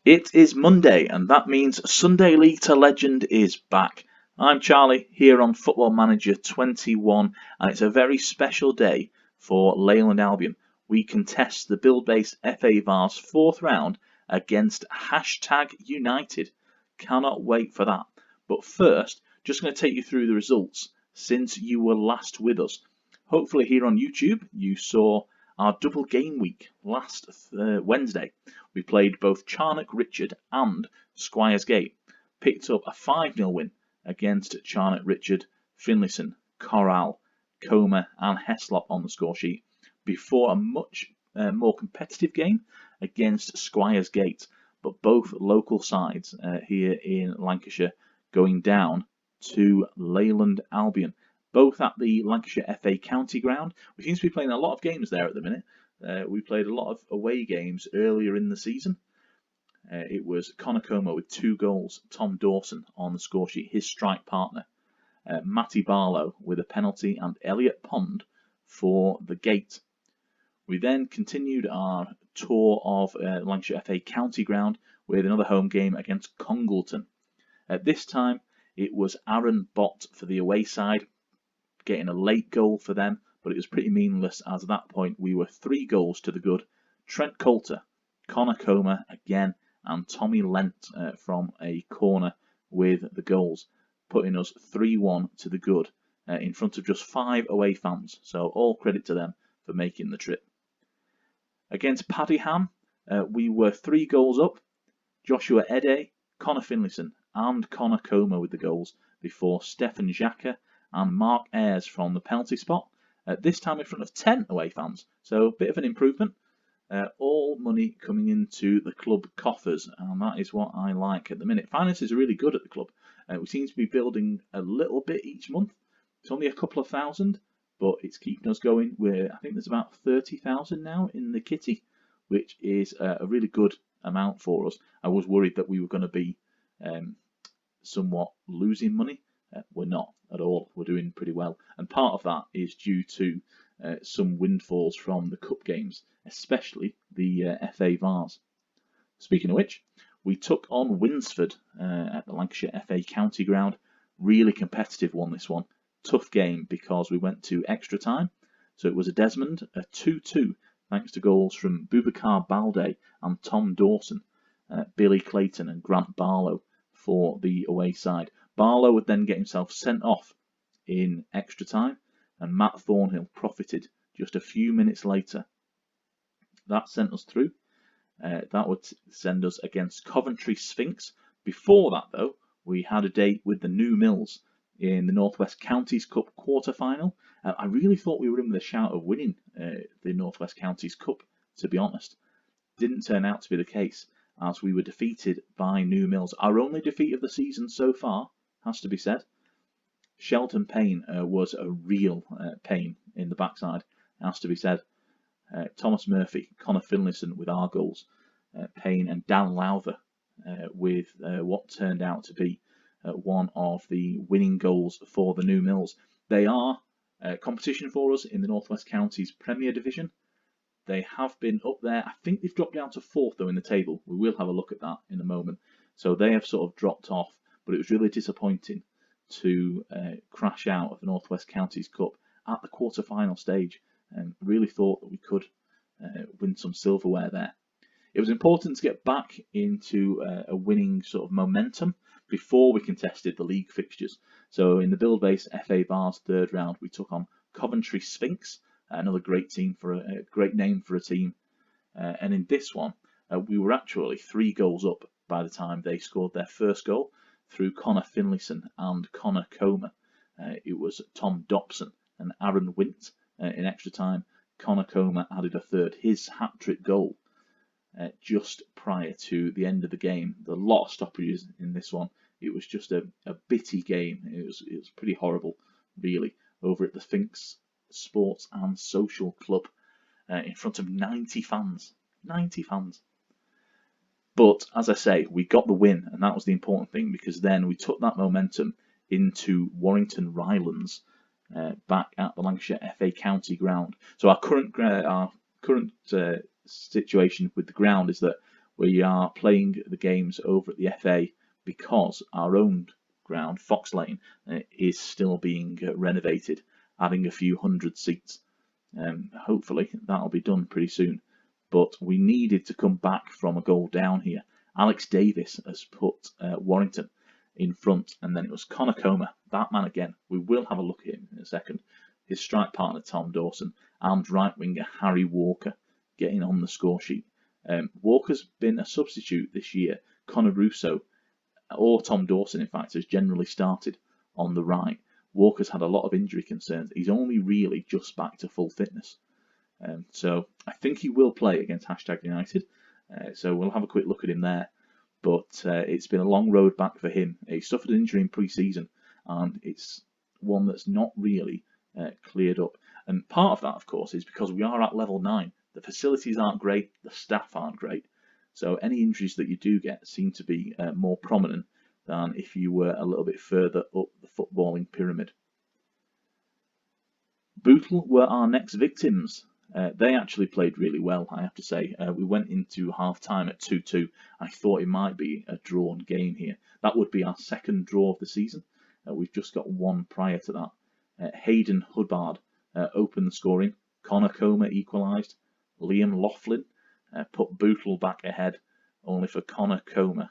It is Monday, and that means Sunday League to Legend is back. I'm Charlie, here on Football Manager 21, and it's a very special day for Leyland Albion. We contest the Buildbase FA Vase 4th round against #United. Cannot wait for that. But first, just going to take you through the results since you were last with us. Hopefully here on YouTube, you saw our double game week last Wednesday. We played both Charnock Richard and Squires Gate. Picked up a 5-0 win against Charnock Richard, Finlayson, Corral, Comer and Heslop on the score sheet before a much more competitive game against Squires Gate, but both local sides here in Lancashire going down to Leyland Albion. Both at the Lancashire FA County Ground. We seem to be playing a lot of games there at the minute. We played a lot of away games earlier in the season. It was Connor Comer with 2 goals, Tom Dawson on the score sheet, his strike partner, Matty Barlow with a penalty, and Elliot Pond for the gate. We then continued our tour of Lancashire FA County Ground with another home game against Congleton. At this time, it was Aaron Bott for the away side, getting a late goal for them, but it was pretty meaningless as at that point we were 3 goals to the good. Trent Coulter, Connor Comer again, and Tommy Lent from a corner with the goals, putting us 3-1 to the good in front of just 5 away fans, so all credit to them for making the trip. Against Paddyham, we were 3 goals up. Joshua Ede, Connor Finlayson and Connor Comer with the goals before Stefan Xhaka and Mark Ayres from the penalty spot, this time in front of 10 away fans, so a bit of an improvement. All money coming into the club coffers, and that is what I like at the minute. Finances are really good at the club. We seem to be building a little bit each month. It's only a couple of thousand, but it's keeping us going. I think there's about 30,000 now in the kitty, which is a really good amount for us. I was worried that we were going to be somewhat losing money. We're not at all. We're doing pretty well, and part of that is due to some windfalls from the cup games, especially the FA Vase. Speaking of which, we took on Winsford at the Lancashire FA County Ground. Really competitive one, this one. Tough game because we went to extra time. So it was a Desmond, a 2-2, thanks to goals from Boubacar Balde and Tom Dawson, Billy Clayton and Grant Barlow for the away side. Barlow would then get himself sent off in extra time, and Matt Thornhill profited just a few minutes later. That sent us through. That would send us against Coventry Sphinx. Before that, though, we had a date with the New Mills in the North West Counties Cup quarter-final. I really thought we were in with a shout of winning the North West Counties Cup, to be honest. Didn't turn out to be the case, as we were defeated by New Mills. Our only defeat of the season so far, has to be said. Shelton Payne was a real pain in the backside, has to be said. Thomas Murphy, Connor Finlayson with our goals, Payne and Dan Lowther with what turned out to be one of the winning goals for the New Mills. They are competition for us in the North West Counties Premier Division. They have been up there. I think they've dropped down to 4th though in the table. We will have a look at that in a moment. So they have sort of dropped off, but it was really disappointing to crash out of the North West Counties Cup at the quarter-final stage, and really thought that we could win some silverware there. It was important to get back into a winning sort of momentum before we contested the league fixtures. So in the Buildbase FA Vase 3rd round, we took on Coventry Sphinx, another great team for a great name for a team. And in this one, we were actually 3 goals up by the time they scored their first goal through Connor Finlayson and Connor Comer. It was Tom Dobson and Aaron Wint in extra time. Connor Comer added a 3rd, his hat-trick goal, just prior to the end of the game. There were a lot of stoppages in this one. It was just a bitty game. It was pretty horrible, really, over at the Sphinx Sports and Social Club in front of 90 fans. 90 fans. But, as I say, we got the win, and that was the important thing, because then we took that momentum into Warrington Rylands back at the Lancashire FA County Ground. So our current situation with the ground is that We are playing the games over at the FA because our own ground, Fox Lane, is still being renovated, adding a few hundred seats. Hopefully that'll be done pretty soon. But we needed to come back from a goal down here. Alex Davis has put Warrington in front, and then it was Connor Comer, that man again. We will have a look at him in a second. His strike partner Tom Dawson and right winger Harry Walker getting on the score sheet. Walker's been a substitute this year. Connor Russo, or Tom Dawson in fact, has generally started on the right. Walker's had a lot of injury concerns. He's only really just back to full fitness. So I think he will play against #United. So we'll have a quick look at him there. But it's been a long road back for him. He suffered an injury in pre-season, and it's one that's not really cleared up. And part of that, of course, is because we are at level 9. The facilities aren't great, the staff aren't great. So any injuries that you do get seem to be more prominent than if you were a little bit further up the footballing pyramid. Bootle were our next victims. They actually played really well, I have to say. We went into half-time at 2-2. I thought it might be a drawn game here. That would be our second draw of the season. We've just got one prior to that. Hayden Hubbard opened the scoring. Connor Comer equalised. Liam Laughlin put Bootle back ahead, only for Connor Comer.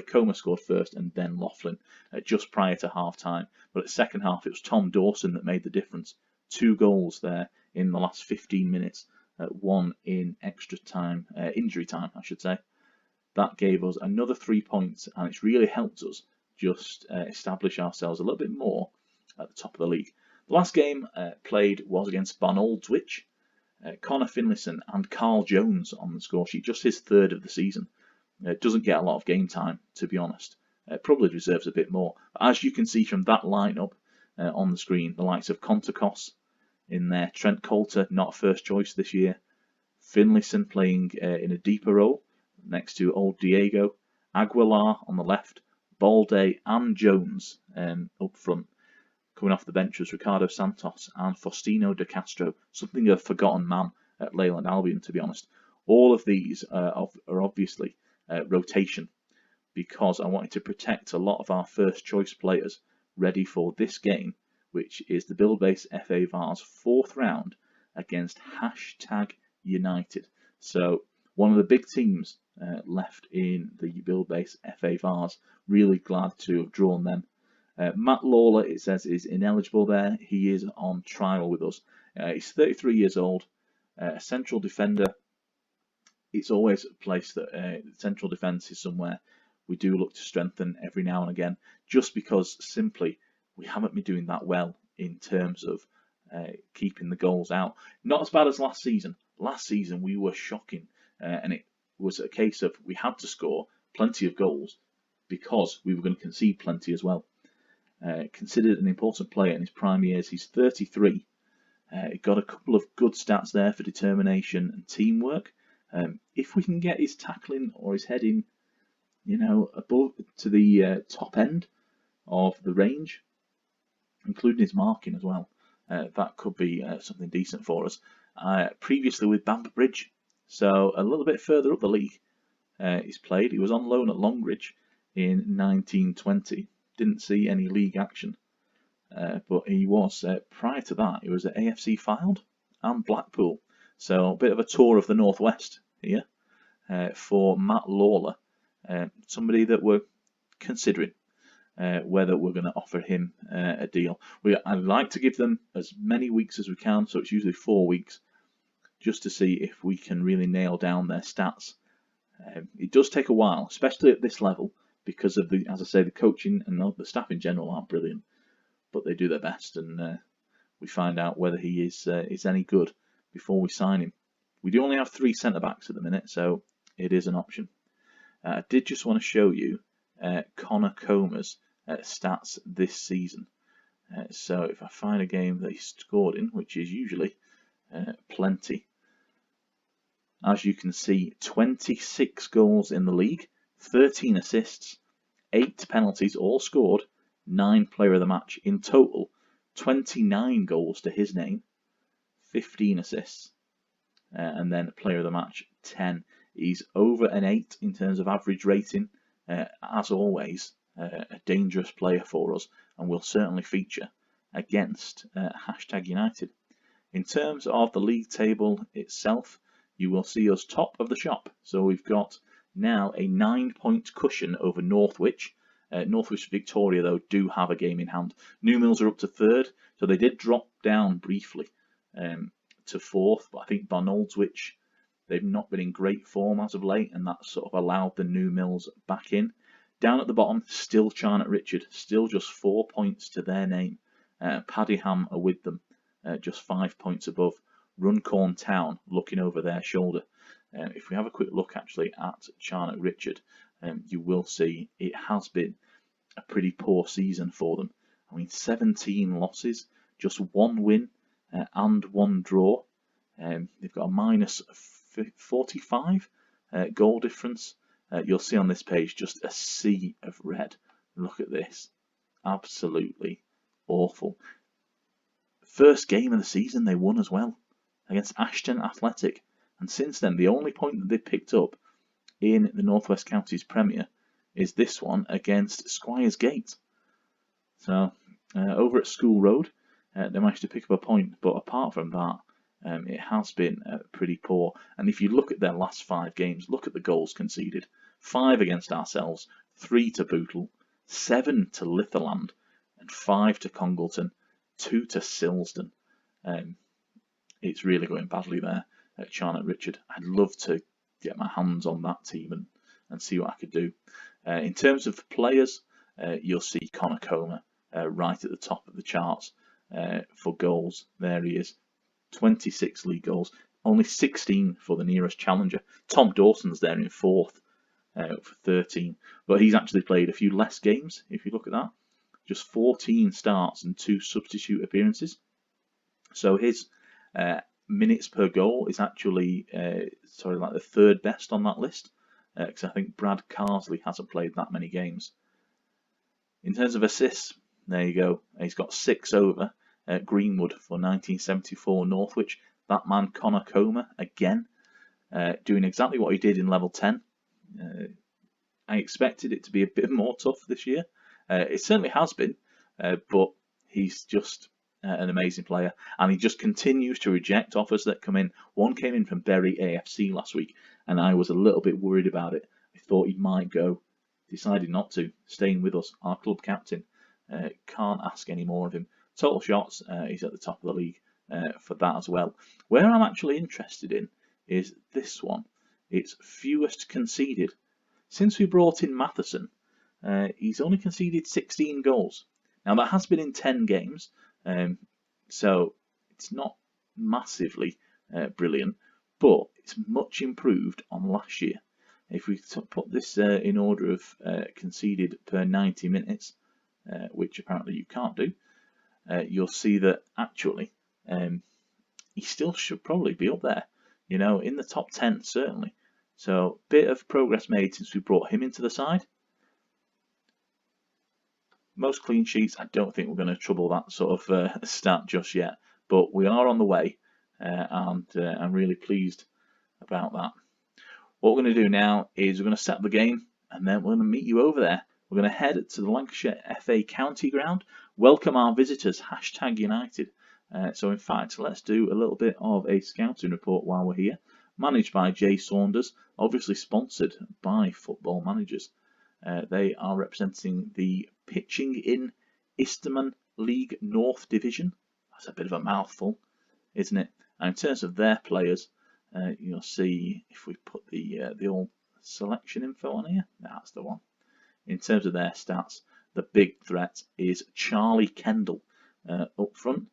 Comer scored first and then Laughlin just prior to half-time. But at the second half, it was Tom Dawson that made the difference. 2 goals there in the last 15 minutes, one in extra time, injury time, I should say. That gave us another 3 points, and it's really helped us just establish ourselves a little bit more at the top of the league. The last game played was against Barnoldswich. Connor Finlayson and Carl Jones on the score sheet, just his third of the season. Doesn't get a lot of game time, to be honest. Probably deserves a bit more. But as you can see from that lineup on the screen, the likes of Contakos in there, Trent Coulter, not first choice this year, Finlayson playing in a deeper role next to old Diego, Aguilar on the left, Balde and Jones up front. Coming off the bench was Ricardo Santos and Faustino de Castro, something of a forgotten man at Leyland Albion, to be honest. All of these are obviously rotation, because I wanted to protect a lot of our first choice players ready for this game, which is the Buildbase FA Vase 4th round against #United. So one of the big teams left in the Buildbase FA Vase. Really glad to have drawn them. Matt Lawler, it says, is ineligible there. He is on trial with us. He's 33 years old, a central defender. It's always a place that central defence is somewhere we do look to strengthen every now and again, just because simply we haven't been doing that well in terms of keeping the goals out. Not as bad as last season. Last season we were shocking, and it was a case of we had to score plenty of goals because we were going to concede plenty as well. Considered an important player in his prime years. He's 33. He got a couple of good stats there for determination and teamwork. If we can get his tackling or his heading, above to the top end of the range, including his marking as well, that could be something decent for us. Previously with Bamber Bridge, so a little bit further up the league, he's played. He was on loan at Longridge in 1920. Didn't see any league action, but he was, prior to that, he was at AFC Fylde and Blackpool. So a bit of a tour of the Northwest here for Matt Lawler, somebody that we're considering whether we're going to offer him a deal. I'd like to give them as many weeks as we can, so it's usually 4 weeks, just to see if we can really nail down their stats. It does take a while, especially at this level, because of the, as I say, the coaching and the staff in general aren't brilliant, but they do their best, and we find out whether he is any good before we sign him. We do only have 3 centre backs at the minute, so it is an option. I did just want to show you Connor Comer's stats this season. So if I find a game that he scored in, which is usually plenty, as you can see, 26 goals in the league, 13 assists, 8 penalties, all scored, 9 player of the match. In total, 29 goals to his name, 15 assists, and then player of the match, 10. He's over an 8 in terms of average rating. As always, a dangerous player for us, and will certainly feature against #United. In terms of the league table itself, you will see us top of the shop. So we've got now a 9-point cushion over Northwich. Northwich Victoria, though, do have a game in hand. New Mills are up to 3rd, so they did drop down briefly to 4th, but I think Barnoldswich, they've not been in great form as of late, and that sort of allowed the New Mills back in. Down at the bottom, still Charnock Richard, still just 4 points to their name. Paddyham are with them, just 5 points above. Runcorn Town looking over their shoulder. If we have a quick look actually at Charnock Richard, you will see it has been a pretty poor season for them. I mean, 17 losses, just 1 win and 1 draw. They've got a minus 45 goal difference. You'll see on this page just a sea of red. Look at this. Absolutely awful. First game of the season they won as well against Ashton Athletic. And since then, the only point that they've picked up in the North West Counties Premier is this one against Squires Gate. So over at School Road, they managed to pick up a point, but apart from that, it has been pretty poor. And if you look at their last 5 games, look at the goals conceded. 5 against ourselves, 3 to Bootle, 7 to Litherland, and 5 to Congleton, 2 to Silsden. It's really going badly there at Charnock Richard. I'd love to get my hands on that team and see what I could do. In terms of players, you'll see Connor Comer right at the top of the charts for goals. There he is, 26 league goals, only 16 for the nearest challenger. Tom Dawson's there in 4th for 13, but he's actually played a few less games. If you look at that, just 14 starts and 2 substitute appearances. So his minutes per goal is actually like the 3rd best on that list, because I think Brad Carsley hasn't played that many games. In terms of assists, there you go. He's got 6 over at Greenwood for 1974 Northwich. That man Connor Comer again, doing exactly what he did in level 10. I expected it to be a bit more tough this year. It certainly has been, but he's just an amazing player, and he just continues to reject offers that come in. One came in from Bury AFC last week, and I was a little bit worried about it. I thought he might go. Decided not to, staying with us, our club captain. Can't ask any more of him. Total shots, he's at the top of the league for that as well. Where I'm actually interested in is this one. It's fewest conceded. Since we brought in Matheson, he's only conceded 16 goals. Now that has been in 10 games, so it's not massively brilliant, but it's much improved on last year. If we put this in order of conceded per 90 minutes, which apparently you can't do, you'll see that actually he still should probably be up there, in the top 10 certainly. So bit of progress made since we brought him into the side. Most clean sheets, I don't think we're going to trouble that sort of stat just yet, but we are on the way, and I'm really pleased about that. What we're going to do now is we're going to set up the game, and then we're going to meet you over there. We're going to head to the Lancashire FA County Ground, welcome our visitors, #United. So in fact, let's do a little bit of a scouting report while we're here, managed by Jay Saunders, obviously sponsored by Football Managers. They are representing the Pitching in Easterman League North Division. That's a bit of a mouthful, isn't it? And in terms of their players, you'll see if we put the old selection info on here, that's the one. In terms of their stats, the big threat is Charlie Kendall up front.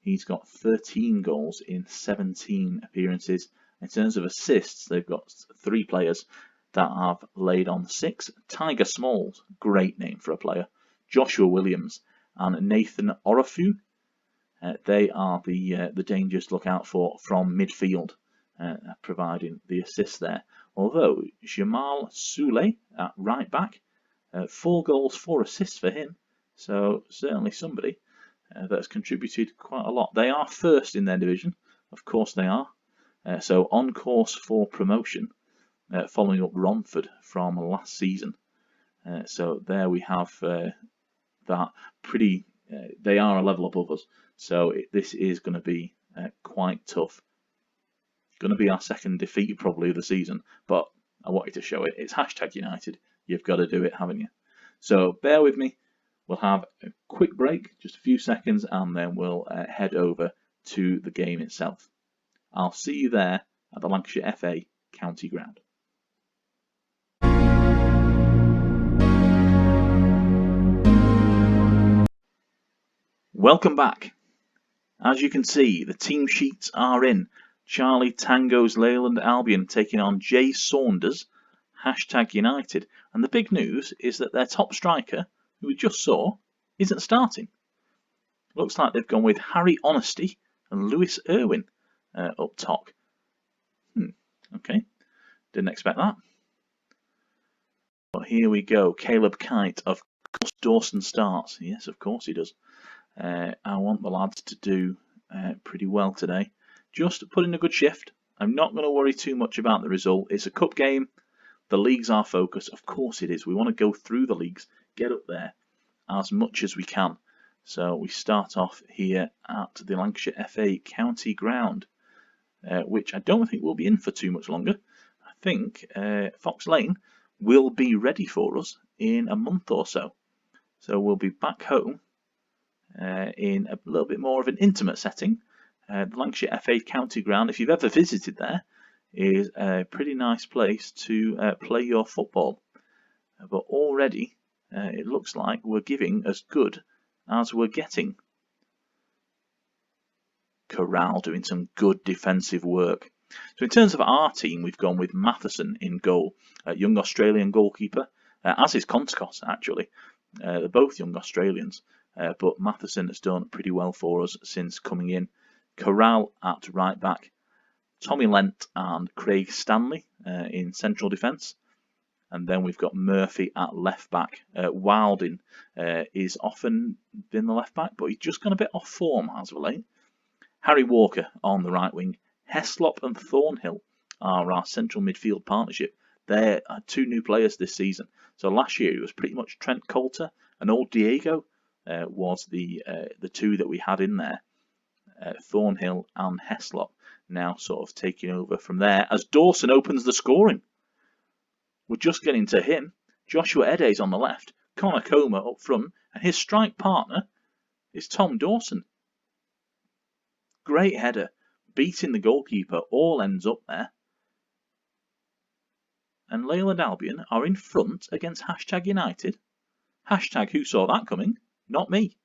He's got 13 goals in 17 appearances. In terms of assists, they've got 3 players that have laid on 6. Tiger Smalls, great name for a player. Joshua Williams and Nathan Orofu. They are the dangers to look out for from midfield, providing the assists there. Although Jamal Soule at right back, 4 goals, 4 assists for him. So certainly somebody that has contributed quite a lot. They are first in their division, of course they are. So on course for promotion, following up Romford from last season. So there we have that pretty. They are a level above us, so this is going to be quite tough. Going to be our second defeat probably of the season, but I wanted to show it. It's #United. You've got to do it, haven't you? So bear with me. We'll have a quick break, just a few seconds, and then we'll head over to the game itself. I'll see you there at the Lancashire FA County Ground. Welcome back. As you can see, the team sheets are in. Charlie Tango's Leyland Albion taking on Jay Saunders, #United. And the big news is that their top striker, who we just saw, isn't starting. Looks like they've gone with Harry Honesty and Lewis Irwin up top. Okay, didn't expect that. But here we go. Caleb Kite, of course Dawson starts. Yes, of course he does. I want the lads to do pretty well today. Just put in a good shift. I'm not going to worry too much about the result. It's a cup game. The league's our focus. Of course it is. We want to go through the leagues, get up there as much as we can. So we start off here at the Lancashire FA County Ground, which I don't think will be in for too much longer. I think Fox Lane will be ready for us in a month or so. So we'll be back home in a little bit more of an intimate setting. The Lancashire FA County Ground, if you've ever visited there, is a pretty nice place to play your football. But already it looks like we're giving as good as we're getting. Corral doing some good defensive work. So in terms of our team, we've gone with Matheson in goal, young Australian goalkeeper, as is Conticos actually. They're both young Australians, but Matheson has done pretty well for us since coming in. Corral at right back, Tommy Lent and Craig Stanley in central defence, and then we've got Murphy at left back. Wilding is often been the left back, but he's just gone a bit off form as of late. Harry Walker on the right wing. Heslop and Thornhill are our central midfield partnership. They're two new players this season. So last year it was pretty much Trent Coulter and old Diego was the two that we had in there. Thornhill and Heslop now sort of taking over from there as Dawson opens the scoring. We're just getting to him. Joshua Ede's on the left, Connor Comer up front, and his strike partner is Tom Dawson. Great header, beating the goalkeeper, all ends up there. And Leyland Albion are in front against #United. Who saw that coming? Not me.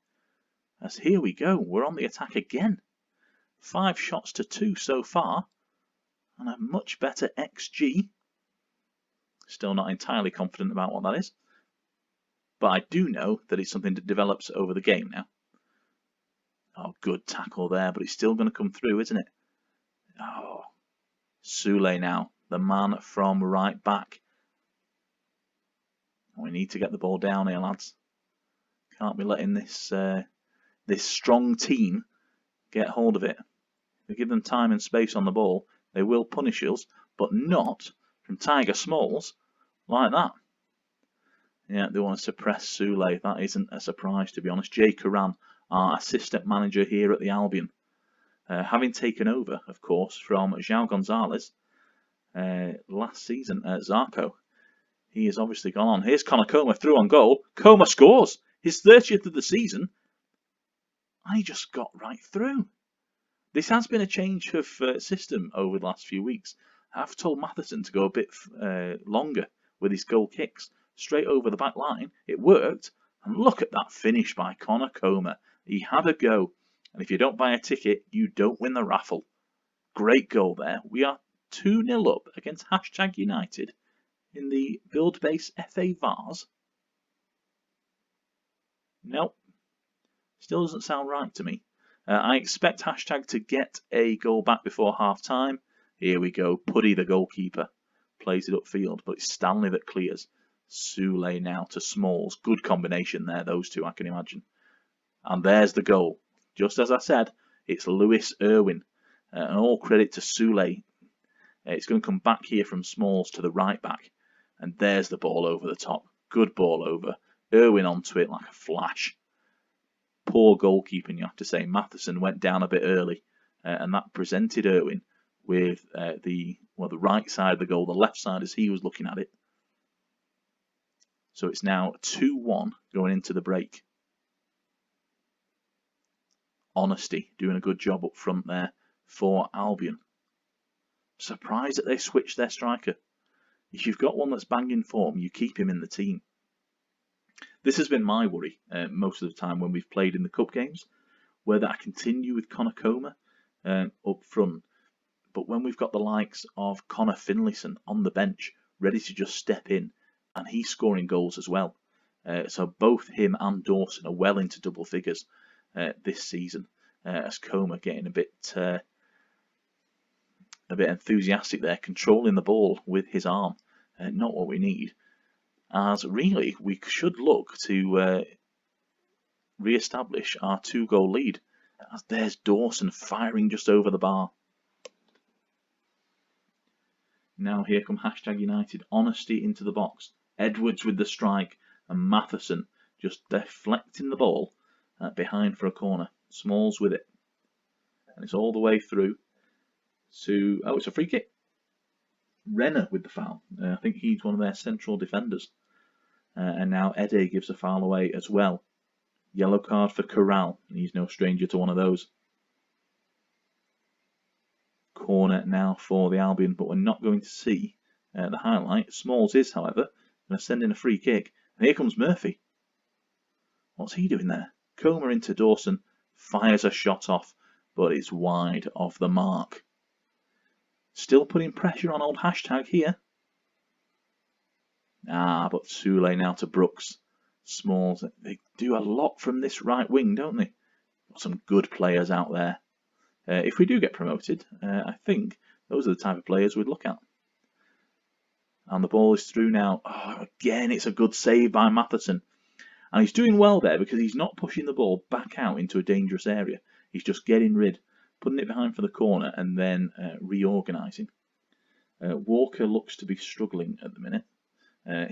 As here we go, we're on the attack again. 5 shots to 2 so far, and a much better XG. Still not entirely confident about what that is, but I do know that it's something that develops over the game now. Oh, good tackle there, but it's still going to come through, isn't it? Oh, Sule now, the man from right back. We need to get the ball down here, lads. Can't be letting this this strong team get hold of it. If we give them time and space on the ball, they will punish us, but not from Tiger Smalls like that. Yeah, they want to suppress Sule. That isn't a surprise, to be honest. Jay Curran, our assistant manager here at the Albion, having taken over, of course, from João Gonzalez last season at Zarco. He has obviously gone on. Here's Connor Comer through on goal. Comer scores his 30th of the season. And he just got right through. This has been a change of system over the last few weeks. I've told Matheson to go a bit longer with his goal kicks. Straight over the back line. It worked. And look at that finish by Connor Comer. He had a go. And if you don't buy a ticket, you don't win the raffle. Great goal there. We are 2-0 up against #United in the Buildbase FA Vase. Nope. Still doesn't sound right to me. I expect # to get a goal back before half time. Here we go. Puddy, the goalkeeper, plays it upfield, but it's Stanley that clears. Sule now to Smalls. Good combination there, those two, I can imagine. And there's the goal. Just as I said, it's Lewis Irwin. And all credit to Sule It's going to come back here from Smalls to the right back. And there's the ball over the top. Good ball over. Irwin onto it like a flash. Poor goalkeeping, you have to say. Matheson went down a bit early. And that presented Irwin with the right side of the goal, the left side as he was looking at it. So it's now 2-1 going into the break. Honesty doing a good job up front there for Albion. Surprised that they switched their striker. If you've got one that's banging form, you keep him in the team. This has been my worry most of the time when we've played in the cup games, whether I continue with Connor Comer up front. But when we've got the likes of Connor Finlayson on the bench, ready to just step in, and he's scoring goals as well. So both him and Dawson are well into double figures this season, as Comer getting a bit enthusiastic there, controlling the ball with his arm. Not what we need. As really, we should look to re-establish our 2-goal lead. As there's Dawson firing just over the bar. Now here come #United. Honesty into the box. Edwards with the strike. And Matheson just deflecting the ball behind for a corner. Smalls with it. And it's all the way through to... Oh, it's a free kick. Renner with the foul. I think he's one of their central defenders. And now Ede gives a foul away as well. Yellow card for Corral. He's no stranger to one of those. Corner now for the Albion, but we're not going to see the highlight. Smalls is, however, going to send in a free kick. And here comes Murphy. What's he doing there? Comer into Dawson. Fires a shot off, but it's wide of the mark. Still putting pressure on old # here. But Sule now to Brooks. Smalls, they do a lot from this right wing, don't they? Got some good players out there. If we do get promoted, I think those are the type of players we'd look at. And the ball is through now. Oh, again, it's a good save by Matheson. And he's doing well there because he's not pushing the ball back out into a dangerous area. He's just getting rid, putting it behind for the corner and then reorganising. Walker looks to be struggling at the minute.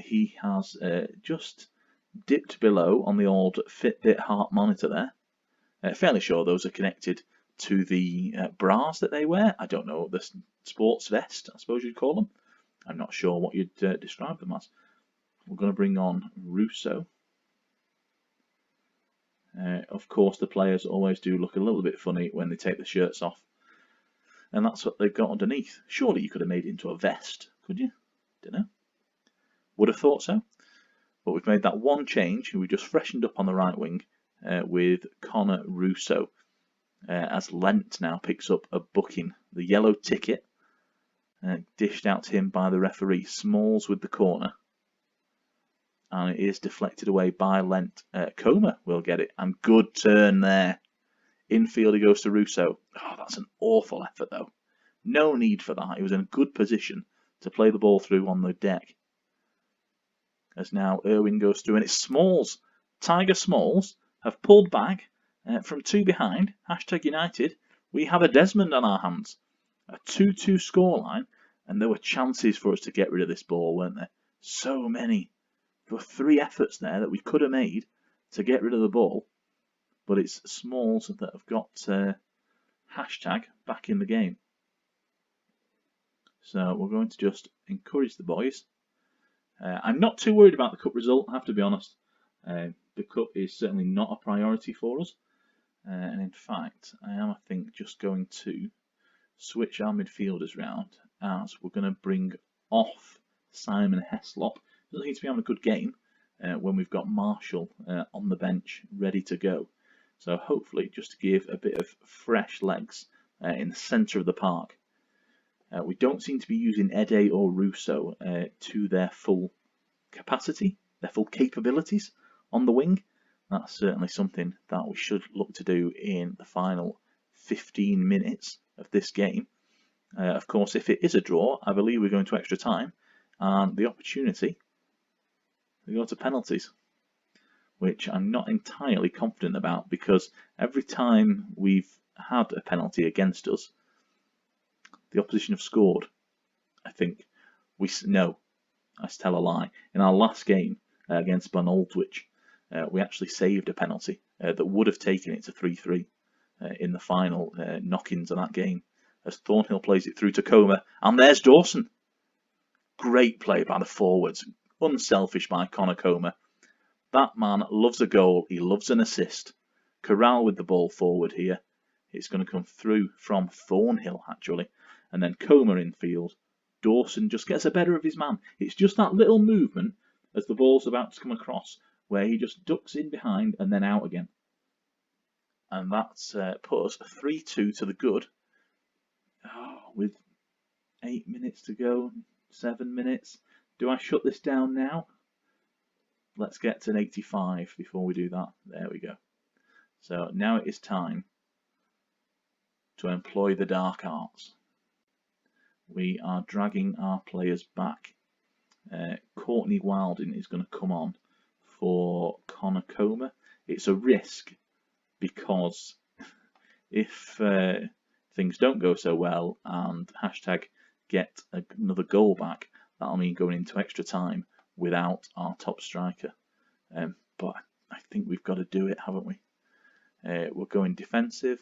He has just dipped below on the old Fitbit heart monitor there. Fairly sure those are connected to the bras that they wear. I don't know, the sports vest, I suppose you'd call them. I'm not sure what you'd describe them as. We're going to bring on Russo. Of course, the players always do look a little bit funny when they take the shirts off. And that's what they've got underneath. Surely you could have made it into a vest, could you? Don't know. Would have thought so. But we've made that one change. We just freshened up on the right wing with Connor Russo. As Lent now picks up a booking. The yellow ticket dished out to him by the referee. Smalls with the corner. And it is deflected away by Lent. Comer will get it. And good turn there. Infield he goes to Russo. Oh, that's an awful effort though. No need for that. He was in a good position to play the ball through on the deck. As now Irwin goes through and it's Smalls. Tiger Smalls have pulled back from 2 behind. #United. We have a Desmond on our hands. A 2-2 scoreline. And there were chances for us to get rid of this ball, weren't there? So many. There were 3 efforts there that we could have made to get rid of the ball. But it's Smalls that have got # back in the game. So we're going to just encourage the boys. I'm not too worried about the cup result, I have to be honest. The cup is certainly not a priority for us. And in fact, I am, I think, just going to switch our midfielders round as we're going to bring off Simon Heslop. Doesn't seem to be having a good game when we've got Marshall on the bench ready to go. So hopefully just to give a bit of fresh legs in the centre of the park. We don't seem to be using Ede or Russo to their full capacity, their full capabilities on the wing. That's certainly something that we should look to do in the final 15 minutes of this game. Of course, if it is a draw, I believe we're going to extra time and the opportunity to go to penalties, which I'm not entirely confident about because every time we've had a penalty against us, the opposition have scored. I think no, I tell a lie. In our last game against Aldwych, we actually saved a penalty that would have taken it to 3-3 in the final knock-ins of that game, as Thornhill plays it through to Comer, and there's Dawson. Great play by the forwards, unselfish by Connor Comer. That man loves a goal, he loves an assist. Corral with the ball forward here. It's going to come through from Thornhill actually, and then Comer in field. Dawson just gets a better of his man. It's just that little movement as the ball's about to come across where he just ducks in behind and then out again. And that's put us 3-2 to the good. With 8 minutes to go, 7 minutes. Do I shut this down now? Let's get to an 85 before we do that. There we go. So now it is time to employ the dark arts. We are dragging our players back. Courtney Wilding is going to come on for Connor Comer. It's a risk because if things don't go so well and hashtag get another goal back, that'll mean going into extra time without our top striker. But I think we've got to do it, haven't we? We're going defensive.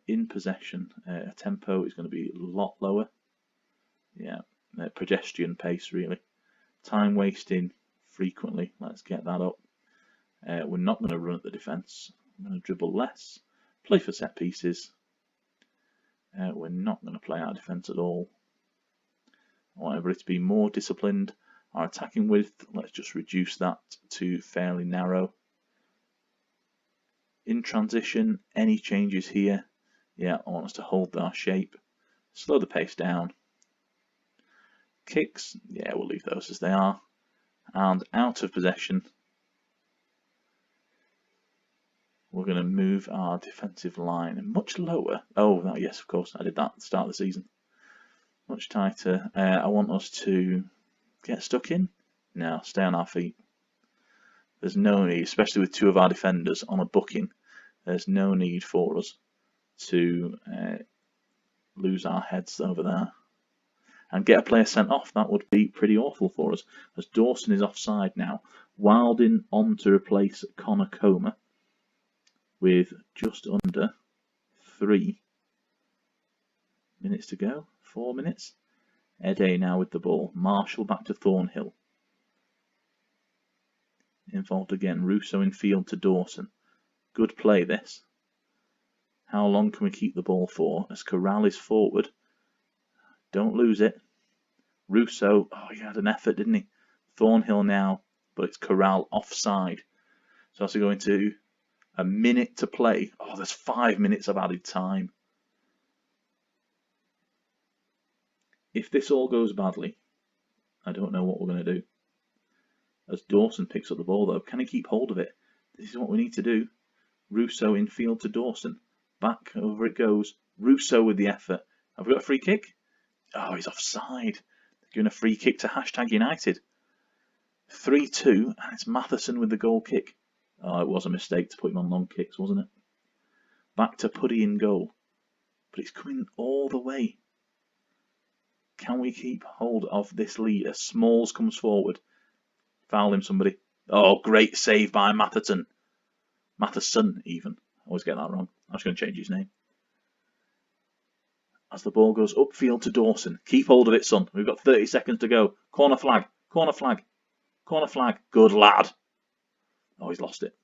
In possession, tempo is going to be a lot lower. Yeah, pedestrian pace really. Time wasting frequently. Let's get that up. We're not going to run at the defence. I'm going to dribble less. Play for set pieces. We're not going to play our defence at all. I want everybody to be more disciplined. Our attacking width, let's just reduce that to fairly narrow. In transition, any changes here? Yeah, I want us to hold our shape. Slow the pace down. Kicks, yeah, we'll leave those as they are. And out of possession, we're going to move our defensive line much lower. Oh, yes, of course, I did that at the start of the season. Much tighter. I want us to get stuck in. No, stay on our feet. There's no need, especially with two of our defenders on a booking, there's no need for us to lose our heads over there. And get a player sent off, that would be pretty awful for us. As Dawson is offside now. Wilding on to replace Connor Comer with just under 3 minutes to go. 4 minutes. Ede now with the ball. Marshall back to Thornhill. Involved again. Russo in field to Dawson. Good play this. How long can we keep the ball for? As Corral is forward. Don't lose it. Russo, he had an effort, didn't he? Thornhill now, but it's Corral offside. So as we go into a minute to play. There's 5 minutes of added time. If this all goes badly, I don't know what we're going to do. As Dawson picks up the ball though, can he keep hold of it? This is what we need to do. Russo in field to Dawson. Back over it goes. Russo with the effort. Have we got a free kick? He's offside. They're giving a free kick to hashtag United. 3-2, and it's Matheson with the goal kick. It was a mistake to put him on long kicks, wasn't it? Back to Puddy in goal. But it's coming all the way. Can we keep hold of this lead as Smalls comes forward? Foul him, somebody. Great save by Matheson. Matheson, even. I always get that wrong. I was going to change his name. As the ball goes upfield to Dawson. Keep hold of it, son. We've got 30 seconds to go. Corner flag. Corner flag. Corner flag. Good lad. He's lost it.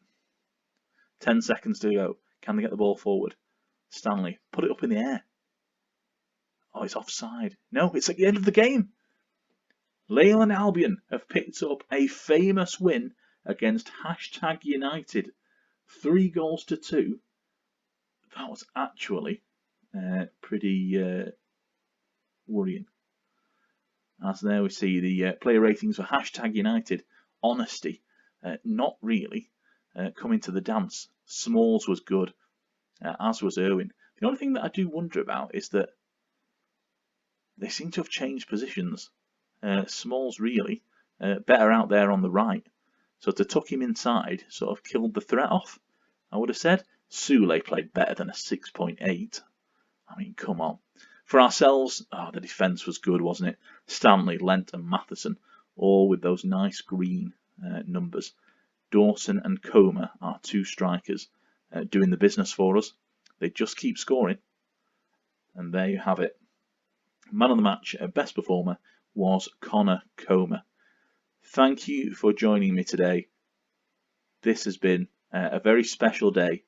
10 seconds to go. Can they get the ball forward? Stanley. Put it up in the air. It's offside. No, it's at the end of the game. Leyland Albion have picked up a famous win against hashtag United. 3-2. That was actually pretty worrying. As there we see the player ratings for hashtag United. Honesty, not really coming to the dance. Smalls was good, as was Irwin. The only thing that I do wonder about is that they seem to have changed positions. Smalls really better out there on the right. So to tuck him inside sort of killed the threat off, I would have said. Sule played better than a 6.8. I mean, come on. For ourselves, the defence was good, wasn't it? Stanley, Lent and Matheson, all with those nice green numbers. Dawson and Comer, our two strikers, doing the business for us. They just keep scoring. And there you have it. Man of the match, best performer, was Connor Comer. Thank you for joining me today. This has been a very special day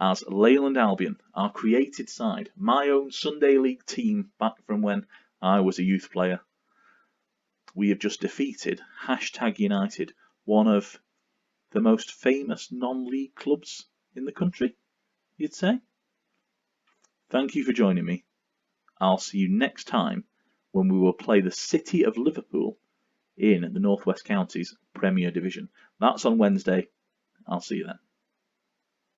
as Leyland Albion, our created side, my own Sunday League team back from when I was a youth player. We have just defeated #United, one of the most famous non-league clubs in the country, you'd say. Thank you for joining me. I'll see you next time when we will play the City of Liverpool in the North West Counties Premier Division. That's on Wednesday. I'll see you then.